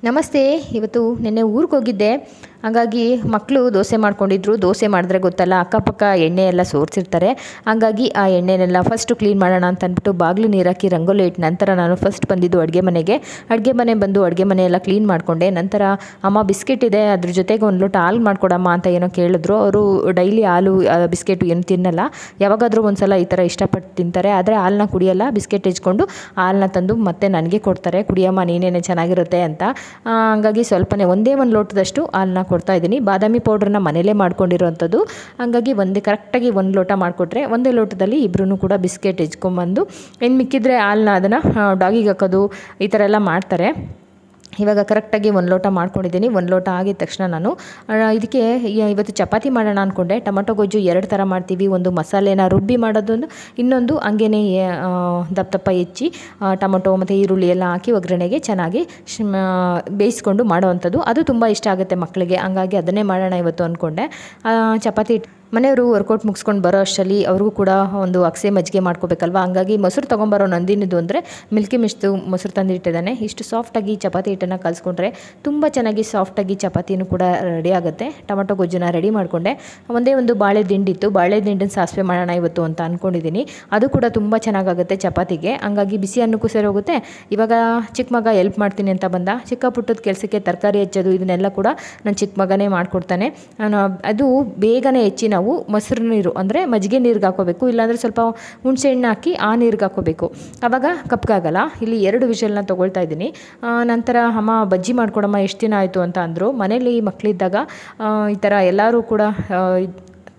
ನಮಸ್ತೆ. ಇವತ್ತು ನೆನ್ನೆ ಊರಿಗೆ ಹೋಗಿದ್ದೆ. ಹಾಗಾಗಿ ಮಕ್ಕಳು ದೋಸೆ ಮಾಡ್ಕೊಂಡಿದ್ರು. ದೋಸೆ ಮಾಡಿದ್ರೆ ಗೊತ್ತಲ್ಲ, ಅಕ್ಕಪಕ್ಕ ಎಣ್ಣೆ ಎಲ್ಲ ಸೋರ್ಸಿರ್ತಾರೆ. ಹಾಗಾಗಿ ಆ ಎಣ್ಣೆನೆಲ್ಲ ಫಸ್ಟು ಕ್ಲೀನ್ ಮಾಡೋಣ ಅಂತ ಅಂದ್ಬಿಟ್ಟು ಬಾಗಿಲು ನೀರು ಹಾಕಿ ರಂಗೋಲಿ ಇಟ್ಟು ನಂತರ ನಾನು ಫಸ್ಟ್ ಬಂದಿದ್ದು ಅಡುಗೆ ಮನೆಗೆ. ಅಡುಗೆ ಮನೆ ಬಂದು ಅಡುಗೆ ಮನೆ ಎಲ್ಲ ಕ್ಲೀನ್ ಮಾಡಿಕೊಂಡೆ. ನಂತರ ಅಮ್ಮ ಬಿಸ್ಕೆಟ್ ಇದೆ, ಅದ್ರ ಜೊತೆಗೆ ಒಂದು ಲೋಟ ಹಾಲು ಮಾಡ್ಕೊಡಮ್ಮ ಅಂತ ಏನೋ ಕೇಳಿದ್ರು. ಅವರು ಡೈಲಿ ಹಾಲು ಬಿಸ್ಕೆಟು ಏನು ತಿನ್ನಲ್ಲ, ಯಾವಾಗಾದರೂ ಒಂದು ಸಲ ಈ ಥರ ಇಷ್ಟಪಟ್ಟು ತಿಂತಾರೆ. ಆದರೆ ಹಾಲನ್ನ ಕುಡಿಯಲ್ಲ. ಬಿಸ್ಕೆಟ್ ಹೆಚ್ಕೊಂಡು ಹಾಲನ್ನ ತಂದು ಮತ್ತೆ ನನಗೆ ಕೊಡ್ತಾರೆ, ಕುಡಿಯಮ್ಮ ನೀನೇನೆ ಚೆನ್ನಾಗಿರುತ್ತೆ ಅಂತ. ಹಂಗಾಗಿ ಸ್ವಲ್ಪನೇ ಒಂದೇ ಒಂದು ಲೋಟದಷ್ಟು ಹಾಲನ್ನ ಕೊಡ್ತಾಯಿದ್ದೀನಿ. ಬಾದಾಮಿ ಪೌಡ್ರನ್ನ ಮನೇಲೇ ಮಾಡ್ಕೊಂಡಿರೋವಂಥದ್ದು. ಹಾಗಾಗಿ ಕರೆಕ್ಟಾಗಿ ಒಂದು ಲೋಟ ಮಾಡಿಕೊಟ್ರೆ ಒಂದೇ ಲೋಟದಲ್ಲಿ ಇಬ್ಬರೂ ಕೂಡ ಬಿಸ್ಕೆಟ್ ಹೆಚ್ಕೊಂಬಂದು ಇನ್ನು ಮಿಕ್ಕಿದ್ರೆ ಹಾಲನ್ನ ಅದನ್ನು ಡಾಗಿಗೆ ಹಾಕೋದು ಈ ಥರ ಎಲ್ಲ ಮಾಡ್ತಾರೆ. ಇವಾಗ ಕರೆಕ್ಟಾಗಿ ಒಂದು ಲೋಟ ಮಾಡ್ಕೊಂಡಿದ್ದೀನಿ. ಒಂದು ಲೋಟ ಆಗಿದ ತಕ್ಷಣ ನಾನು ಇದಕ್ಕೆ ಇವತ್ತು ಚಪಾತಿ ಮಾಡೋಣ ಅಂದ್ಕೊಂಡೆ. ಟೊಮಟೊ ಗೊಜ್ಜು 2 ಥರ ಮಾಡ್ತೀವಿ. ಒಂದು ಮಸಾಲೆನ ರುಬ್ಬಿ ಮಾಡೋದೊಂದು, ಇನ್ನೊಂದು ಹಂಗೇ ದಪ್ಪ ಹೆಚ್ಚಿ ಟೊಮಟೊ ಮತ್ತು ಈರುಳ್ಳಿ ಎಲ್ಲ ಹಾಕಿ ಒಗ್ಗರಣೆಗೆ ಚೆನ್ನಾಗಿ ಬೇಯಿಸ್ಕೊಂಡು ಮಾಡೋವಂಥದ್ದು. ಅದು ತುಂಬ ಇಷ್ಟ ಆಗುತ್ತೆ ಮಕ್ಕಳಿಗೆ. ಹಂಗಾಗಿ ಅದನ್ನೇ ಮಾಡೋಣ ಇವತ್ತು ಅಂದ್ಕೊಂಡೆ. ಚಪಾತಿ ಮನೆಯವರು ವರ್ಕೌಟ್ ಮುಗಿಸ್ಕೊಂಡು ಬರೋ ಅಷ್ಟರಲ್ಲಿ ಅವ್ರಿಗೂ ಕೂಡ ಒಂದು ಅಗಸೆ ಮಜ್ಜಿಗೆ ಮಾಡ್ಕೋಬೇಕಲ್ವ. ಹಂಗಾಗಿ ಮೊಸರು ತೊಗೊಂಬರೋ ನಂದಿನಿದು ಅಂದರೆ ಮಿಲ್ಕಿ ಮಿಸ್ಟು ಮೊಸರು ತಂದಿಟ್ಟಿದ್ದಾನೆ. ಇಷ್ಟು ಸಾಫ್ಟಾಗಿ ಚಪಾತಿ ಹಿಟ್ಟನ್ನು ಕಲಿಸ್ಕೊಂಡ್ರೆ ತುಂಬ ಚೆನ್ನಾಗಿ ಸಾಫ್ಟಾಗಿ ಚಪಾತಿನೂ ಕೂಡ ರೆಡಿ ಆಗುತ್ತೆ. ಟೊಮಟೊ ಗೊಜ್ಜನ್ನ ರೆಡಿ ಮಾಡಿಕೊಂಡೆ. ಒಂದೇ ಒಂದು ಬಾಳೆ ದಿಂಡಿತ್ತು, ಬಾಳೆ ದಿಂಡಿನ ಸಾಸಿವೆ ಮಾಡೋಣ ಇವತ್ತು ಅಂತ ಅಂದ್ಕೊಂಡಿದ್ದೀನಿ. ಅದು ಕೂಡ ತುಂಬ ಚೆನ್ನಾಗಾಗುತ್ತೆ ಚಪಾತಿಗೆ. ಹಂಗಾಗಿ ಬಿಸಿ ಅನ್ನಕ್ಕೂ ಸರಿ ಹೋಗುತ್ತೆ. ಇವಾಗ ಚಿಕ್ಕ ಮಗ ಎಲ್ಪ್ ಮಾಡ್ತೀನಿ ಅಂತ ಬಂದ. ಚಿಕ್ಕ ಪುಟ್ಟದ ಕೆಲಸಕ್ಕೆ ತರಕಾರಿ ಹೆಚ್ಚೋದು ಇದನ್ನೆಲ್ಲ ಕೂಡ ನನ್ನ ಚಿಕ್ಕ ಮಗನೇ ಮಾಡಿಕೊಡ್ತಾನೆ. ಅದು ಬೇಗನೆ ಹೆಚ್ಚಿ ನಾವು ಮೊಸರು ನೀರು ಅಂದರೆ ಮಜ್ಜಿಗೆ ನೀರಿಗೆ ಹಾಕೋಬೇಕು, ಇಲ್ಲಾಂದರೆ ಸ್ವಲ್ಪ ಹುಣಸೆ ಹಣ್ಣು ಹಾಕಿ ಆ ನೀರಿಗೆ ಹಾಕೋಬೇಕು. ಆವಾಗ ಕಪ್ಪಾಗಲ್ಲ. ಇಲ್ಲಿ 2 ವಿಷಲ್ನ ತೊಗೊಳ್ತಾ ಇದ್ದೀನಿ. ನಂತರ ಅಮ್ಮ ಬಜ್ಜಿ ಮಾಡ್ಕೊಡಮ್ಮ ಎಷ್ಟು ದಿನ ಆಯಿತು ಅಂತ ಅಂದರು. ಮನೇಲಿ ಮಕ್ಕಳಿದ್ದಾಗ ಈ ಥರ ಎಲ್ಲರೂ ಕೂಡ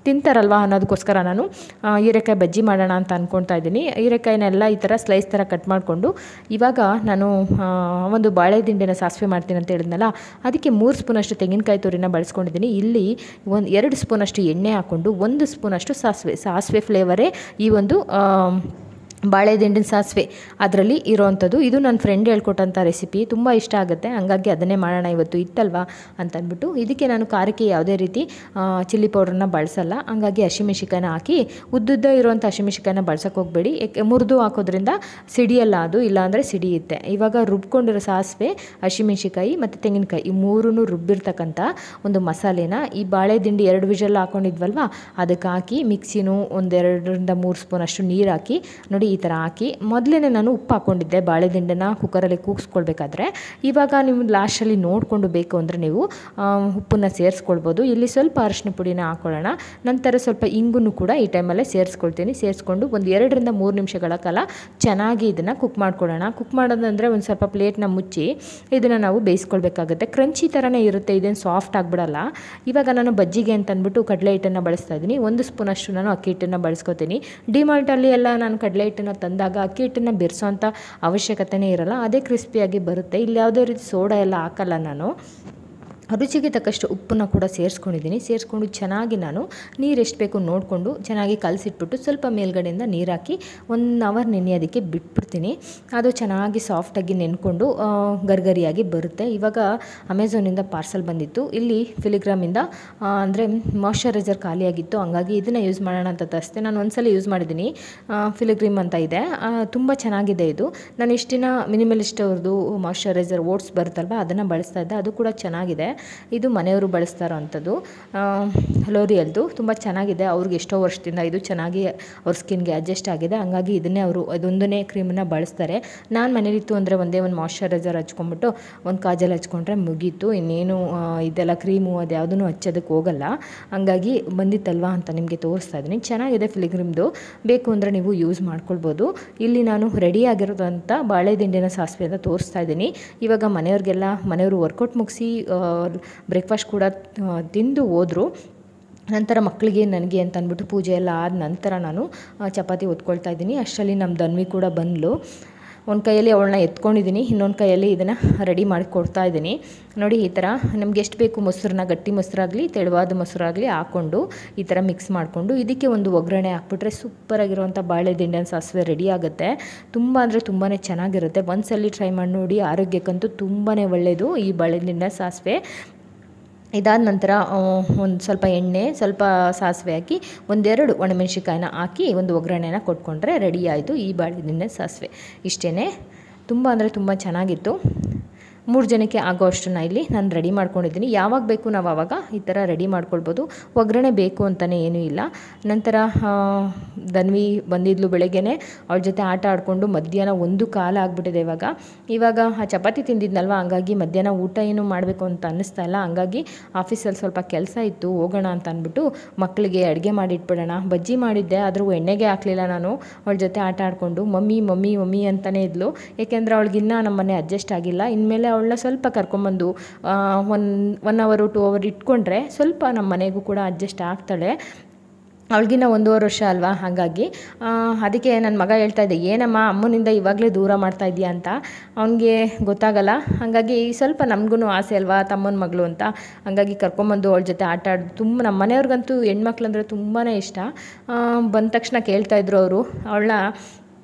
ತಿಂತಾರಲ್ವ ಅನ್ನೋದಕ್ಕೋಸ್ಕರ ನಾನು ಹೀರೆಕಾಯಿ ಬಜ್ಜಿ ಮಾಡೋಣ ಅಂತ ಅಂದ್ಕೊಳ್ತಾ ಇದ್ದೀನಿ. ಹೀರೆಕಾಯಿನೆಲ್ಲ ಈ ಥರ ಸ್ಲೈಸ್ ಥರ ಕಟ್ ಮಾಡಿಕೊಂಡು ಇವಾಗ ನಾನು ಒಂದು ಬಾಳೆ ದಿಂಡಿನ ಸಾಸಿವೆ ಮಾಡ್ತೀನಿ ಅಂತ ಹೇಳಿದ್ನಲ್ಲ, ಅದಕ್ಕೆ 3 ಸ್ಪೂನಷ್ಟು ತೆಂಗಿನಕಾಯಿ ತುರಿನ ಬಳಸ್ಕೊಂಡಿದ್ದೀನಿ. ಇಲ್ಲಿ 2 ಸ್ಪೂನಷ್ಟು ಎಣ್ಣೆ ಹಾಕ್ಕೊಂಡು 1 ಸ್ಪೂನಷ್ಟು ಸಾಸಿವೆ ಫ್ಲೇವರೇ ಈ ಒಂದು ಬಾಳೆ ದಿಂಡಿನ ಸಾಸಿವೆ ಅದರಲ್ಲಿ ಇರೋವಂಥದ್ದು. ಇದು ನನ್ನ ಫ್ರೆಂಡ್ ಹೇಳ್ಕೊಟ್ಟಂಥ ರೆಸಿಪಿ, ತುಂಬ ಇಷ್ಟ ಆಗುತ್ತೆ. ಹಂಗಾಗಿ ಅದನ್ನೇ ಮಾಡೋಣ ಇವತ್ತು ಇತ್ತಲ್ವ ಅಂತಂದ್ಬಿಟ್ಟು. ಇದಕ್ಕೆ ನಾನು ಖಾರಕ್ಕೆ ಯಾವುದೇ ರೀತಿ ಚಿಲ್ಲಿ ಪೌಡ್ರನ್ನ ಬಳಸಲ್ಲ. ಹಂಗಾಗಿ ಹಸಿಮೆಣ್ಸಿಕಾಯಿನ ಹಾಕಿ ಉದ್ದುದ್ದ ಇರೋವಂಥ ಹಸಿಮೆಣ್ಸಿಕಾಯಿನ ಬಳಸೋಕೆ ಹೋಗಬೇಡಿ. ಮುರಿದು ಹಾಕೋದ್ರಿಂದ ಸಿಡಿಯಲ್ಲ, ಅದು ಇಲ್ಲಾಂದರೆ ಸಿಡಿಯುತ್ತೆ. ಇವಾಗ ರುಬ್ಕೊಂಡಿರೋ ಸಾಸಿವೆ, ಹಸಿಮೆಣ್ಸಿಕಾಯಿ ಮತ್ತು ತೆಂಗಿನಕಾಯಿ ಈ 3 ರುಬ್ಬಿರ್ತಕ್ಕಂಥ ಒಂದು ಮಸಾಲೆನ ಈ ಬಾಳೆ ದಿಂಡಿ 2 ವಿಷಲ್ ಹಾಕ್ಕೊಂಡಿದ್ವಲ್ವ ಅದಕ್ಕೆ ಹಾಕಿ ಮಿಕ್ಸಿನೂ 1-2-3 ಸ್ಪೂನಷ್ಟು ನೀರು ಹಾಕಿ ನೋಡಿ ಈ ಥರ ಹಾಕಿ ಮೊದಲೇ ನಾನು ಉಪ್ಪು ಹಾಕ್ಕೊಂಡಿದ್ದೆ ಬಾಳೆ ದಿಂಡನ್ನು ಕುಕ್ಕರಲ್ಲಿ ಕೂಗಿಸ್ಕೊಳ್ಬೇಕಾದ್ರೆ. ಇವಾಗ ನೀವು ಲಾಸ್ಟಲ್ಲಿ ನೋಡಿಕೊಂಡು ಬೇಕು ಅಂದರೆ ನೀವು ಉಪ್ಪನ್ನು ಸೇರಿಸ್ಕೊಳ್ಬೋದು. ಇಲ್ಲಿ ಸ್ವಲ್ಪ ಅರಿಶಿನ ಪುಡಿನ ಹಾಕ್ಕೊಳ್ಳೋಣ. ನಂತರ ಸ್ವಲ್ಪ ಇಂಗನ್ನು ಕೂಡ ಈ ಟೈಮಲ್ಲೇ ಸೇರಿಸ್ಕೊಳ್ತೀನಿ. ಸೇರಿಸ್ಕೊಂಡು ಒಂದು 2-3 ನಿಮಿಷಗಳ ಕಾಲ ಚೆನ್ನಾಗಿ ಇದನ್ನು ಕುಕ್ ಮಾಡ್ಕೊಳ್ಳೋಣ. ಕುಕ್ ಮಾಡೋದಂದರೆ ಒಂದು ಸ್ವಲ್ಪ ಪ್ಲೇಟ್ನ ಮುಚ್ಚಿ ಇದನ್ನು ನಾವು ಬೇಯಿಸ್ಕೊಳ್ಬೇಕಾಗುತ್ತೆ. ಕ್ರಂಚಿ ಥರನೇ ಇರುತ್ತೆ, ಇದೇನು ಸಾಫ್ಟ್ ಆಗಿಬಿಡಲ್ಲ. ಇವಾಗ ನಾನು ಬಜ್ಜಿಗೆ ಅಂತ ಅಂದ್ಬಿಟ್ಟು ಕಡಲೆ ಹಿಟ್ಟನ್ನು ಬಳಸ್ತಾ ಇದ್ದೀನಿ. 1 ಸ್ಪೂನಷ್ಟು ನಾನು ಅಕ್ಕಿ ಹಿಟ್ಟನ್ನು ಬಳಸ್ಕೊತೀನಿ. ಡಿಮಾರ್ಟಲ್ಲಿ ಎಲ್ಲ ನಾನು ಕಡಲೆ ಹಿಟ್ಟನ್ನು ತಂದಾಗ ಅಕ್ಕಿ ಹಿಟ್ಟನ್ನು ಬೆರೆಸೋಂಥ ಅವಶ್ಯಕತೆಯೇ ಇರಲ್ಲ, ಅದೇ ಕ್ರಿಸ್ಪಿಯಾಗಿ ಬರುತ್ತೆ. ಇಲ್ಲಿ ಯಾವುದೇ ರೀತಿ ಸೋಡಾ ಎಲ್ಲ ಹಾಕಲ್ಲ ನಾನು. ರುಚಿಗೆ ತಕ್ಕಷ್ಟು ಉಪ್ಪನ್ನು ಕೂಡ ಸೇರಿಸ್ಕೊಂಡಿದ್ದೀನಿ. ಸೇರಿಸ್ಕೊಂಡು ಚೆನ್ನಾಗಿ ನಾನು ನೀರು ಎಷ್ಟು ಬೇಕು ನೋಡಿಕೊಂಡು ಚೆನ್ನಾಗಿ ಕಲಸಿಟ್ಬಿಟ್ಟು ಸ್ವಲ್ಪ ಮೇಲ್ಗಡೆಯಿಂದ ನೀರು ಹಾಕಿ 1 ಅವರ್ ನೆನೆಯೋದಕ್ಕೆ ಬಿಟ್ಬಿಡ್ತೀನಿ. ಅದು ಚೆನ್ನಾಗಿ ಸಾಫ್ಟಾಗಿ ನೆನ್ಕೊಂಡು ಗರಿಗರಿಯಾಗಿ ಬರುತ್ತೆ. ಇವಾಗ ಅಮೆಝಾನಿಂದ ಪಾರ್ಸಲ್ ಬಂದಿತ್ತು. ಇಲ್ಲಿ ಫಿಲಿಗ್ರಾಮಿಂದ ಅಂದರೆ ಮಾಯ್ಶ್ಚರೈಸರ್ ಖಾಲಿಯಾಗಿತ್ತು, ಹಂಗಾಗಿ ಇದನ್ನು ಯೂಸ್ ಮಾಡೋಣ ಅಂತ ತರಿಸ್ದೆ. ನಾನು ಒಂದ್ಸಲ ಯೂಸ್ ಮಾಡಿದ್ದೀನಿ. ಫಿಲಿಗ್ರಿಮ್ ಅಂತ ಇದೆ, ತುಂಬ ಚೆನ್ನಾಗಿದೆ ಇದು. ನಾನು ಇಷ್ಟು ದಿನ ಮಿನಿಮಲಿಸ್ಟ್ ಅವ್ರದ್ದು ಮಾಯ್ಶ್ಚರೈಸರ್ ಓಟ್ಸ್ ಬರುತ್ತಲ್ವ ಅದನ್ನು ಬಳಸ್ತಾ ಇದ್ದೆ, ಅದು ಕೂಡ ಚೆನ್ನಾಗಿದೆ. ಇದು ಮನೆಯವರು ಬಳಸ್ತಾ ಇರೋವಂಥದ್ದು ಲೋರಿಯಲ್ದು, ತುಂಬ ಚೆನ್ನಾಗಿದೆ. ಅವ್ರಿಗೆ ಎಷ್ಟೋ ವರ್ಷದಿಂದ ಇದು ಚೆನ್ನಾಗಿ ಅವ್ರ ಸ್ಕಿನ್ಗೆ ಅಡ್ಜಸ್ಟ್ ಆಗಿದೆ. ಹಂಗಾಗಿ ಇದನ್ನೇ ಅವರು ಅದೊಂದನೇ ಕ್ರೀಮನ್ನು ಬಳಸ್ತಾರೆ. ನಾನು ಮನೇಲಿತ್ತು ಅಂದರೆ ಒಂದೇ ಒಂದು ಮಾಯ್ಶ್ಚರೈಸರ್ ಹಚ್ಕೊಂಡ್ಬಿಟ್ಟು ಒಂದು ಕಾಜಲ್ ಹಚ್ಕೊಂಡ್ರೆ ಮುಗೀತು. ಇನ್ನೇನು ಇದೆಲ್ಲ ಕ್ರೀಮು ಅದು ಯಾವುದೂ ಹಚ್ಚೋದಕ್ಕೆ ಹೋಗಲ್ಲ. ಹಂಗಾಗಿ ಬಂದಿತ್ತಲ್ವ ಅಂತ ನಿಮಗೆ ತೋರಿಸ್ತಾ ಇದ್ದೀನಿ. ಚೆನ್ನಾಗಿದೆ ಫಿಲಿಗ್ರಿಮ್ದು, ಬೇಕು ಅಂದರೆ ನೀವು ಯೂಸ್ ಮಾಡ್ಕೊಳ್ಬೋದು. ಇಲ್ಲಿ ನಾನು ರೆಡಿಯಾಗಿರೋದಂಥ ಬಾಳೆ ದಿಂಡಿನ ಸಾಸಿವೆ ಅಂತ ತೋರಿಸ್ತಾ ಇದ್ದೀನಿ. ಇವಾಗ ಮನೆಯವರು ವರ್ಕೌಟ್ ಮುಗಿಸಿ ಬ್ರೇಕ್ಫಾಸ್ಟ್ ಕೂಡ ತಿಂದು ಹೋದರು. ನಂತರ ಮಕ್ಕಳಿಗೆ ನನಗೆ ಅಂತ ಅಂದ್ಬಿಟ್ಟು ಪೂಜೆ ಎಲ್ಲ ಆದ ನಂತರ ನಾನು ಚಪಾತಿ ಒತ್ಕೊಳ್ತಾ ಇದ್ದೀನಿ. ಅಷ್ಟರಲ್ಲಿ ನಮ್ಮ ಧನ್ವಿ ಕೂಡ ಬಂದಳು. ಒಂದು ಕೈಯಲ್ಲಿ ಅವಳನ್ನ ಎತ್ಕೊಂಡಿದ್ದೀನಿ, ಇನ್ನೊಂದು ಕೈಯಲ್ಲಿ ಇದನ್ನು ರೆಡಿ ಮಾಡಿ ಕೊಡ್ತಾ ಇದ್ದೀನಿ. ನೋಡಿ ಈ ಥರ ನಮ್ಗೆ ಎಷ್ಟು ಬೇಕು ಮೊಸರನ್ನ, ಗಟ್ಟಿ ಮೊಸರಾಗಲಿ ತೆಳುವಾದ ಮೊಸರಾಗಲಿ ಹಾಕ್ಕೊಂಡು ಈ ಥರ ಮಿಕ್ಸ್ ಮಾಡಿಕೊಂಡು ಇದಕ್ಕೆ ಒಂದು ಒಗ್ಗರಣೆ ಹಾಕ್ಬಿಟ್ರೆ ಸೂಪರಾಗಿರುವಂಥ ಬಾಳೆ ದಿಂಡಿನ ಸಾಸಿವೆ ರೆಡಿ ಆಗುತ್ತೆ. ತುಂಬ ಅಂದರೆ ತುಂಬಾ ಚೆನ್ನಾಗಿರುತ್ತೆ. ಒಂದ್ಸಲಿ ಟ್ರೈ ಮಾಡಿ ನೋಡಿ, ಆರೋಗ್ಯಕ್ಕಂತೂ ತುಂಬಾ ಒಳ್ಳೆಯದು ಈ ಬಾಳೆ ದಿಂಡಿನ ಸಾಸಿವೆ. ಇದಾದ ನಂತರ ಒಂದು ಸ್ವಲ್ಪ ಎಣ್ಣೆ, ಸ್ವಲ್ಪ ಸಾಸಿವೆ ಹಾಕಿ 1-2 ಒಣಮೆಣ್ಸಿಕಾಯಿನ ಹಾಕಿ ಒಂದು ಒಗ್ಗರಣೆನ ಕೊಟ್ಕೊಂಡ್ರೆ ರೆಡಿ ಆಯಿತು ಈ ಬಾಳೆ ದಿಂಡಿನ ಸಾಸಿವೆ. ಇಷ್ಟೇ, ತುಂಬ ಅಂದರೆ ತುಂಬ ಚೆನ್ನಾಗಿತ್ತು. 3 ಜನಕ್ಕೆ ಆಗೋ ಅಷ್ಟನ್ನು ಇಲ್ಲಿ ನಾನು ರೆಡಿ ಮಾಡ್ಕೊಂಡಿದ್ದೀನಿ. ಯಾವಾಗ ಬೇಕು ನಾವು ಆವಾಗ ಈ ಥರ ರೆಡಿ ಮಾಡ್ಕೊಳ್ಬೋದು. ಒಗ್ಗರಣೆ ಬೇಕು ಅಂತಲೇ ಏನೂ ಇಲ್ಲ. ನಂತರ ಧನ್ವಿ ಬಂದಿದ್ಲು ಬೆಳಗ್ಗೆನೇ, ಅವಳ ಜೊತೆ ಆಟ ಆಡಿಕೊಂಡು ಮಧ್ಯಾಹ್ನ 1 ಆಗಿಬಿಟ್ಟಿದೆ. ಇವಾಗ ಆ ಚಪಾತಿ ತಿಂದಿದ್ನಲ್ವ, ಹಂಗಾಗಿ ಮಧ್ಯಾಹ್ನ ಊಟ ಏನು ಮಾಡಬೇಕು ಅಂತ ಅನ್ನಿಸ್ತಾ ಇಲ್ಲ. ಹಂಗಾಗಿ ಆಫೀಸಲ್ಲಿ ಸ್ವಲ್ಪ ಕೆಲಸ ಇತ್ತು, ಹೋಗೋಣ ಅಂತ ಅಂದ್ಬಿಟ್ಟು ಮಕ್ಕಳಿಗೆ ಅಡುಗೆ ಮಾಡಿಟ್ಬಿಡೋಣ. ಬಜ್ಜಿ ಮಾಡಿದ್ದೆ, ಆದರೂ ಎಣ್ಣೆಗೆ ಹಾಕಲಿಲ್ಲ ನಾನು. ಅವಳ ಜೊತೆ ಆಟ ಆಡಿಕೊಂಡು ಮಮ್ಮಿ ಮಮ್ಮಿ ಮಮ್ಮಿ ಅಂತಲೇ ಇದ್ಲು. ಏಕೆಂದರೆ ಅವಳಿಗಿನ್ನ ನಮ್ಮ ಮನೆ ಅಡ್ಜಸ್ಟ್ ಆಗಿಲ್ಲ. ಇನ್ಮೇಲೆ ಅವಳನ್ನ ಸ್ವಲ್ಪ ಕರ್ಕೊಂಬಂದು 1 ಅವರ್ 2 ಅವರ್ ಇಟ್ಕೊಂಡ್ರೆ ಸ್ವಲ್ಪ ನಮ್ಮ ಮನೆಗೂ ಕೂಡ ಅಡ್ಜಸ್ಟ್ ಆಗ್ತಾಳೆ. ಅವಳಿಗಿನ್ನ 1.5 ವರ್ಷ ಅಲ್ವಾ, ಹಾಗಾಗಿ ಅದಕ್ಕೆ ನನ್ನ ಮಗ ಹೇಳ್ತಾ ಇದ್ದೆ, ಏನಮ್ಮ ಅಮ್ಮನಿಂದ ಇವಾಗಲೇ ದೂರ ಮಾಡ್ತಾ ಇದೆಯಾ ಅಂತ. ಅವನಿಗೆ ಗೊತ್ತಾಗಲ್ಲ. ಹಾಗಾಗಿ ಸ್ವಲ್ಪ ನಮಗೂ ಆಸೆ ಅಲ್ವಾ ತಮ್ಮನ ಮಗಳು ಅಂತ. ಹಾಗಾಗಿ ಕರ್ಕೊಂಬಂದು ಅವಳ ಜೊತೆ ಆಟ ಆಡೋದು ತುಂಬ, ನಮ್ಮ ಮನೆಯವ್ರಿಗಂತೂ ಹೆಣ್ಮಕ್ಳು ಅಂದರೆ ತುಂಬಾ ಇಷ್ಟ. ಬಂದ ತಕ್ಷಣ ಕೇಳ್ತಾಯಿದ್ರು ಅವರು, ಅವಳನ್ನ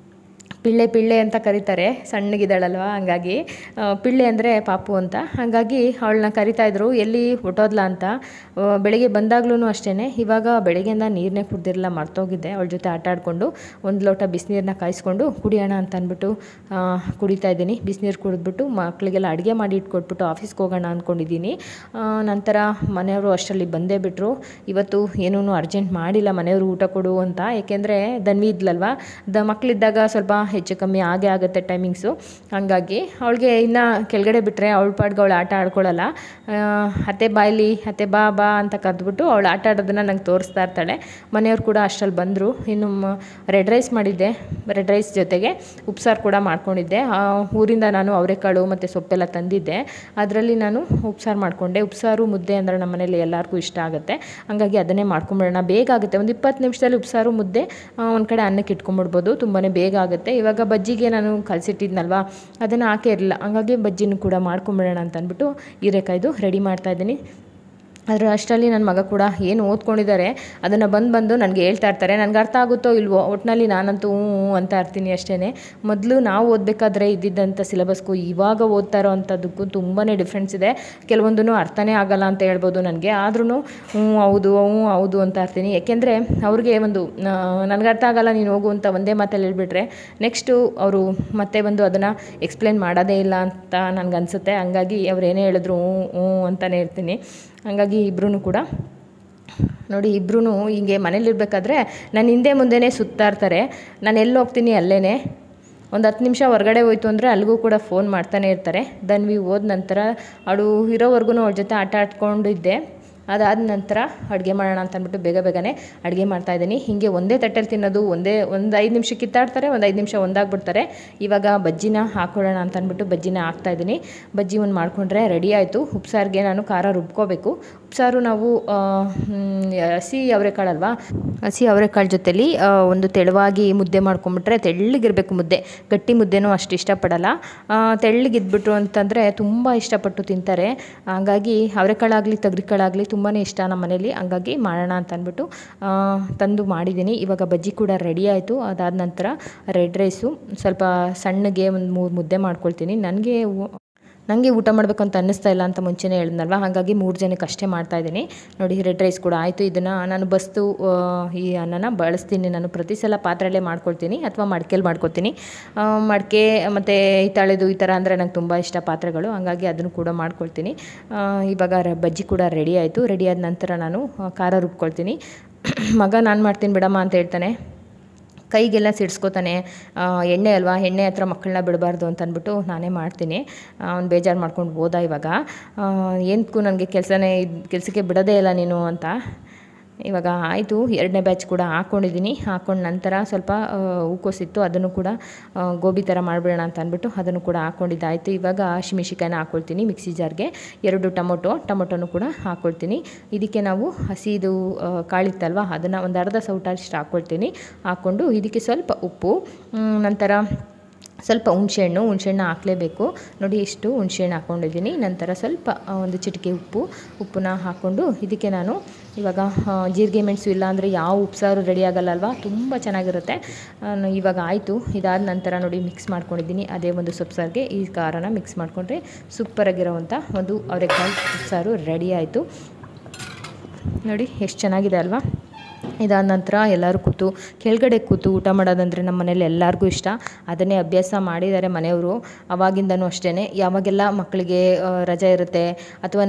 ಪಿಳ್ಳೆ ಪಿಳ್ಳೆ ಅಂತ ಕರೀತಾರೆ, ಸಣ್ಣಗಿದ್ದಾಳಲ್ವ, ಹಂಗಾಗಿ ಪಿಳ್ಳೆ ಅಂದರೆ ಪಾಪು ಅಂತ. ಹಾಗಾಗಿ ಅವಳನ್ನ ಕರಿತಾಯಿದ್ರು, ಎಲ್ಲಿ ಹೊಟ್ಟೋದ್ಲಾ ಅಂತ. ಬೆಳಗ್ಗೆ ಬಂದಾಗ್ಲೂ ಅಷ್ಟೇ. ಇವಾಗ ಬೆಳಗ್ಗೆಯಿಂದ ನೀರನ್ನೇ ಕುಡ್ದಿರಲ್ಲ, ಮರ್ತೋಗಿದ್ದೆ. ಅವಳ ಜೊತೆ ಆಟ ಆಡಿಕೊಂಡು 1 ಲೋಟ ಬಿಸಿನೀರನ್ನ ಕಾಯಿಸ್ಕೊಂಡು ಕುಡಿಯೋಣ ಅಂತ ಅಂದ್ಬಿಟ್ಟು ಕುಡಿತಾ ಇದ್ದೀನಿ. ಬಿಸಿನೀರು ಕುಡಿದ್ಬಿಟ್ಟು ಮಕ್ಕಳಿಗೆಲ್ಲ ಅಡುಗೆ ಮಾಡಿ ಇಟ್ಕೊಟ್ಬಿಟ್ಟು ಆಫೀಸ್ಗೆ ಹೋಗೋಣ ಅಂದ್ಕೊಂಡಿದ್ದೀನಿ. ನಂತರ ಮನೆಯವರು ಅಷ್ಟರಲ್ಲಿ ಬಂದೇ ಬಿಟ್ಟರು. ಇವತ್ತು ಏನೂ ಅರ್ಜೆಂಟ್ ಮಾಡಿಲ್ಲ ಮನೆಯವರು ಊಟ ಕೊಡು ಅಂತ. ಏಕೆಂದರೆ ಧನ್ವಿ ಇದ್ಲಲ್ವ, ಮಕ್ಕಳಿದ್ದಾಗ ಸ್ವಲ್ಪ ಹೆಚ್ಚು ಕಮ್ಮಿ ಆಗೇ ಆಗುತ್ತೆ ಟೈಮಿಂಗ್ಸು. ಹಾಗಾಗಿ ಅವಳಿಗೆ ಇನ್ನು ಕೆಳಗಡೆ ಬಿಟ್ಟರೆ ಅವಳ ಪಾಡ್ಗೆ ಅವಳು ಆಟ ಆಡ್ಕೊಳ್ಳಲ್ಲ. ಅತ್ತೆ ಬಾಯ್ಲಿ ಅತ್ತೆ ಬಾ ಬಾ ಅಂತ ಕರೆದ್ಬಿಟ್ಟು ಅವಳು ಆಟ ಆಡೋದನ್ನು ನಂಗೆ ತೋರಿಸ್ತಾ ಇರ್ತಾಳೆ. ಮನೆಯವ್ರು ಕೂಡ ಅಷ್ಟರಲ್ಲಿ ಬಂದರು. ಇನ್ನು ರೆಡ್ ರೈಸ್ ಮಾಡಿದ್ದೆ, ರೆಡ್ ರೈಸ್ ಜೊತೆಗೆ ಉಪ್ಸಾರು ಕೂಡ ಮಾಡ್ಕೊಂಡಿದ್ದೆ. ಊರಿಂದ ನಾನು ಅವರೆಕಾಳು ಮತ್ತು ಸೊಪ್ಪೆಲ್ಲ ತಂದಿದ್ದೆ, ಅದರಲ್ಲಿ ನಾನು ಉಪ್ಸಾರು ಮಾಡಿಕೊಂಡೆ. ಉಪ್ಸಾರು ಮುದ್ದೆ ಅಂದರೆ ನಮ್ಮ ಮನೇಲಿ ಎಲ್ಲರಿಗೂ ಇಷ್ಟ ಆಗುತ್ತೆ. ಹಾಗಾಗಿ ಅದನ್ನೇ ಮಾಡ್ಕೊಂಬಿಡೋಣ, ಬೇಗ ಆಗುತ್ತೆ. ಒಂದು 20 ನಿಮಿಷದಲ್ಲಿ ಉಪ್ಸಾರು ಮುದ್ದೆ ಒಂದು ಕಡೆ ಅನ್ನಕ್ಕೆ ಇಟ್ಕೊಂಬಿಡ್ಬೋದು, ತುಂಬಾ ಬೇಗ ಆಗುತ್ತೆ. ಇವಾಗ ಬಜ್ಜಿಗೆ ನಾನು ಕಲಸಿಟ್ಟಿದ್ನಲ್ವ, ಅದನ್ನು ಹಾಕೇ ಇರಲಿಲ್ಲ. ಹಂಗಾಗಿ ಬಜ್ಜಿನೂ ಕೂಡ ಮಾಡ್ಕೊಂಬಿಡೋಣ ಅಂತ ಅಂದ್ಬಿಟ್ಟು ಹೀರೆಕಾಯ್ದು ರೆಡಿ ಮಾಡ್ತಾಯಿದ್ದೀನಿ. ಆದರೆ ಅಷ್ಟರಲ್ಲಿ ನನ್ನ ಮಗ ಕೂಡ ಏನು ಓದ್ಕೊಂಡಿದ್ದಾರೆ ಅದನ್ನು ಬಂದು ನನಗೆ ಹೇಳ್ತಾ ಇರ್ತಾರೆ. ನನಗೆ ಅರ್ಥ ಆಗುತ್ತೋ ಇಲ್ವೋ, ಒಟ್ಟಿನಲ್ಲಿ ನಾನಂತೂ ಅಂತ ಇರ್ತೀನಿ ಅಷ್ಟೇ. ಮೊದಲು ನಾವು ಓದಬೇಕಾದ್ರೆ ಇದ್ದಿದ್ದಂಥ ಸಿಲೆಬಸ್ಗೂ ಇವಾಗ ಓದ್ತಾ ಇರೋ ಅಂಥದ್ದಕ್ಕೂ ತುಂಬಾ ಡಿಫ್ರೆನ್ಸ್ ಇದೆ. ಕೆಲವೊಂದೂ ಅರ್ಥನೇ ಆಗಲ್ಲ ಅಂತ ಹೇಳ್ಬೋದು ನನಗೆ. ಆದ್ರೂ ಹೌದು ಅಂತ ಇರ್ತೀನಿ. ಏಕೆಂದರೆ ಅವ್ರಿಗೆ ಒಂದು ನನಗೆ ಅರ್ಥ ಆಗಲ್ಲ ನೀನು ಹೋಗು ಅಂತ ಒಂದೇ ಮಾತಲ್ಲಿ ಹೇಳ್ಬಿಟ್ರೆ ನೆಕ್ಸ್ಟು ಅವರು ಮತ್ತೆ ಬಂದು ಅದನ್ನು ಎಕ್ಸ್ಪ್ಲೇನ್ ಮಾಡೋದೇ ಇಲ್ಲ ಅಂತ ನನಗನ್ಸುತ್ತೆ. ಹಂಗಾಗಿ ಅವ್ರು ಏನೇ ಹೇಳಿದ್ರು ಅಂತಲೇ ಇರ್ತೀನಿ. ಹಂಗಾಗಿ ಇಬ್ಬರೂ ಕೂಡ ನೋಡಿ, ಇಬ್ಬರೂ ಹಿಂಗೆ ಮನೇಲಿರ್ಬೇಕಾದ್ರೆ ನನ್ನ ಹಿಂದೆ ಮುಂದೆನೇ ಸುತ್ತಾ ಇರ್ತಾರೆ. ನಾನು ಎಲ್ಲಿ ಹೋಗ್ತೀನಿ ಅಲ್ಲೇ. ಒಂದು 10 ನಿಮಿಷ ಹೊರಗಡೆ ಹೋಯ್ತು ಅಂದರೆ ಅಲ್ಲಿಗೂ ಕೂಡ ಫೋನ್ ಮಾಡ್ತಾನೆ ಇರ್ತಾರೆ. ಧನ್ವಿ ಹೋದ ನಂತರ ಅವಳು ಇರೋವರೆಗೂ ಅವಳ ಜೊತೆ ಆಟ ಆಡ್ಕೊಂಡಿದ್ದೆ. ಅದಾದ ನಂತರ ಅಡುಗೆ ಮಾಡೋಣ ಅಂತ ಅಂದ್ಬಿಟ್ಟು ಬೇಗನೆ ಅಡುಗೆ ಮಾಡ್ತಾಯಿದ್ದೀನಿ. ಹೀಗೆ ಒಂದೇ ತಟ್ಟೆಲಿ ತಿನ್ನೋದು, ಒಂದು 5 ನಿಮಿಷ ಕಿತ್ತಾಡ್ತಾರೆ, ಒಂದು 5 ನಿಮಿಷ ಒಂದಾಗ್ಬಿಡ್ತಾರೆ. ಇವಾಗ ಬಜ್ಜಿನ ಹಾಕ್ಕೊಳ್ಳೋಣ ಅಂತ ಅಂದ್ಬಿಟ್ಟು ಬಜ್ಜಿನ ಹಾಕ್ತಾಯಿದ್ದೀನಿ. ಬಜ್ಜಿ ಒಂದು ಮಾಡಿಕೊಂಡ್ರೆ ರೆಡಿ ಆಯಿತು. ಉಪ್ಸಾರಿಗೆ ನಾನು ಖಾರ ರುಬ್ಕೋಬೇಕು. ಉಪ್ಸಾರು ನಾವು ಹಸಿ ಅವರೆಕಾಳಲ್ವಾ, ಹಸಿ ಅವರೆಕಾಳು ಜೊತೆಲಿ ಒಂದು ತೆಳುವಾಗಿ ಮುದ್ದೆ ಮಾಡ್ಕೊಂಬಿಟ್ರೆ, ತೆಳ್ಳಗಿರಬೇಕು ಮುದ್ದೆ, ಗಟ್ಟಿ ಮುದ್ದೆನೂ ಅಷ್ಟು ಇಷ್ಟಪಡಲ್ಲ. ತೆಳ್ಳಗಿದ್ಬಿಟ್ರು ಅಂತಂದರೆ ತುಂಬ ಇಷ್ಟಪಟ್ಟು ತಿಂತಾರೆ. ಹಾಗಾಗಿ ಅವರೆಕಾಳಾಗಲಿ ತೊಗರಿಕಾಳಾಗಲಿ ತುಂಬಾ ಇಷ್ಟ ನಮ್ಮ ಮನೇಲಿ. ಹಂಗಾಗಿ ಮಾಡೋಣ ಅಂತ ಅಂದ್ಬಿಟ್ಟು ತಂದು ಮಾಡಿದ್ದೀನಿ. ಇವಾಗ ಬಜ್ಜಿ ಕೂಡ ರೆಡಿ ಆಯಿತು. ಅದಾದ ನಂತರ ರೆಡ್ ರೈಸು ಸ್ವಲ್ಪ ಸಣ್ಣಗೆ ಒಂದು 3 ಮುದ್ದೆ ಮಾಡ್ಕೊಳ್ತೀನಿ. ನನಗೆ ಊಟ ಮಾಡಬೇಕು ಅಂತ ಅನ್ನಿಸ್ತಾ ಇಲ್ಲ ಅಂತ ಮುಂಚೆನೇ ಹೇಳಿದ್ನಲ್ವ, ಹಾಗಾಗಿ 3 ಜನಕ್ಕೆ ಅಷ್ಟೇ ಮಾಡ್ತಾಯಿದ್ದೀನಿ. ನೋಡಿ, ರೆಡ್ ರೈಸ್ ಕೂಡ ಆಯಿತು. ಇದನ್ನು ನಾನು ಈ ಅನ್ನನ ಬಳಸ್ತೀನಿ. ನಾನು ಪ್ರತಿ ಸಲ ಪಾತ್ರೆಯಲ್ಲೇ ಮಾಡ್ಕೊಳ್ತೀನಿ ಅಥವಾ ಮಡಿಕೆಯಲ್ಲಿ ಮಾಡ್ಕೊತೀನಿ. ಮಡಿಕೆ ಮತ್ತು ಹಿತ್ತಾಳೆದು ಈ ಥರ ಅಂದರೆ ನಂಗೆ ತುಂಬ ಇಷ್ಟ ಪಾತ್ರೆಗಳು, ಹಾಗಾಗಿ ಅದನ್ನು ಕೂಡ ಮಾಡ್ಕೊಳ್ತೀನಿ. ಇವಾಗ ಬಜ್ಜಿ ಕೂಡ ರೆಡಿ ಆಯಿತು. ರೆಡಿ ಆದ ನಂತರ ನಾನು ಖಾರ ರುಬ್ಕೊಳ್ತೀನಿ. ಮಗ ನಾನು ಮಾಡ್ತೀನಿ ಬಿಡಮ್ಮ ಅಂತ ಹೇಳ್ತಾನೆ. ಕೈಗೆಲ್ಲ ಸಿಡಿಸ್ಕೋತಾನೆ. ಎಣ್ಣೆ ಅಲ್ವಾ, ಎಣ್ಣೆ ಹತ್ರ ಮಕ್ಕಳನ್ನ ಬಿಡಬಾರ್ದು ಅಂತ ಅಂದ್ಬಿಟ್ಟು ನಾನೇ ಮಾಡ್ತೀನಿ. ಅವ್ನು ಬೇಜಾರು ಮಾಡ್ಕೊಂಡು ಹೋದ. ಇವಾಗ ಏನಕ್ಕೂ ನನಗೆ ಕೆಲಸಕ್ಕೆ ಬಿಡೋದೇ ಇಲ್ಲ ನೀನು ಅಂತ. ಇವಾಗ ಆಯಿತು. 2ನೇ ಬ್ಯಾಚ್ ಕೂಡ ಹಾಕ್ಕೊಂಡಿದ್ದೀನಿ. ಹಾಕ್ಕೊಂಡು ನಂತರ ಸ್ವಲ್ಪ ಹೂಕೋಸಿತ್ತು, ಅದನ್ನು ಕೂಡ ಗೋಬಿ ಥರ ಮಾಡಿಬಿಡೋಣ ಅಂತ ಅಂದ್ಬಿಟ್ಟು ಅದನ್ನು ಕೂಡ ಹಾಕ್ಕೊಂಡಿದ್ದಾಯಿತು. ಇವಾಗ ಹಸಿಮೆಣ್ಸಿಕಾಯಿನ ಹಾಕ್ಕೊಳ್ತೀನಿ ಮಿಕ್ಸಿ ಜಾರ್ಗೆ. 2 ಟೊಮೊಟೊನೂ ಕೂಡ ಹಾಕ್ಕೊಳ್ತೀನಿ. ಇದಕ್ಕೆ ನಾವು ಹಸಿದು ಕಾಳಿತ್ತಲ್ವ, ಅದನ್ನು ಒಂದು ಅರ್ಧ ಸೌಟ ಅಷ್ಟು ಹಾಕ್ಕೊಳ್ತೀನಿ. ಹಾಕ್ಕೊಂಡು ಇದಕ್ಕೆ ಸ್ವಲ್ಪ ಉಪ್ಪು, ನಂತರ ಸ್ವಲ್ಪ ಹುಣಸೆಹಣ್ಣು ಹಾಕಲೇಬೇಕು. ನೋಡಿ, ಇಷ್ಟು ಹುಣಸೆಹಣ್ಣು ಹಾಕ್ಕೊಂಡಿದ್ದೀನಿ. ನಂತರ ಸ್ವಲ್ಪ ಒಂದು ಚಿಟಿಕೆ ಉಪ್ಪನ್ನ ಹಾಕ್ಕೊಂಡು ಇದಕ್ಕೆ ನಾನು ಇವಾಗ ಜೀರಿಗೆ ಮೆಣಸು ಇಲ್ಲಾಂದರೆ ಯಾವ ಉಪ್ಸಾರು ರೆಡಿ ಆಗಲ್ಲಲ್ವ, ತುಂಬ ಚೆನ್ನಾಗಿರುತ್ತೆ. ಇವಾಗ ಆಯಿತು. ಇದಾದ ನಂತರ ನೋಡಿ ಮಿಕ್ಸ್ ಮಾಡ್ಕೊಂಡಿದ್ದೀನಿ. ಅದೇ ಒಂದು ಸೊಪ್ಪು ಈ ಖಾರನ ಮಿಕ್ಸ್ ಮಾಡಿಕೊಂಡ್ರೆ ಸೂಪರಾಗಿರೋವಂಥ ಒಂದು ಅವರೆಕಾಳು ಉಪ್ಸಾರು ರೆಡಿ ಆಯಿತು. ನೋಡಿ ಎಷ್ಟು ಚೆನ್ನಾಗಿದೆ ಅಲ್ವಾ. ಇದಾದ ನಂತರ ಎಲ್ಲರೂ ಕೂತು ಕೆಳಗಡೆ ಕೂತು ಊಟ ಮಾಡೋದಂದರೆ ನಮ್ಮ ಮನೇಲಿ ಎಲ್ಲರಿಗೂ ಇಷ್ಟ. ಅದನ್ನೇ ಅಭ್ಯಾಸ ಮಾಡಿದ್ದಾರೆ ಮನೆಯವರು ಅವಾಗಿಂದನೂ ಅಷ್ಟೇ. ಯಾವಾಗೆಲ್ಲ ಮಕ್ಕಳಿಗೆ ರಜೆ ಇರುತ್ತೆ ಅಥವಾ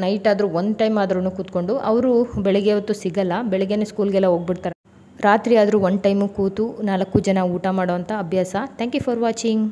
ನೈಟ್ ಆದರೂ ಒಂದು ಟೈಮ್ ಆದ್ರೂ ಕೂತ್ಕೊಂಡು, ಅವರು ಬೆಳಿಗ್ಗೆ ಹೊತ್ತು ಸಿಗಲ್ಲ, ಬೆಳಿಗ್ಗೆನೇ ಸ್ಕೂಲ್ಗೆಲ್ಲ ಹೋಗ್ಬಿಡ್ತಾರೆ. ರಾತ್ರಿ ಆದರೂ ಒಂದು ಟೈಮು ಕೂತು 4 ಜನ ಊಟ ಮಾಡೋವಂಥ ಅಭ್ಯಾಸ. Thank you for watching.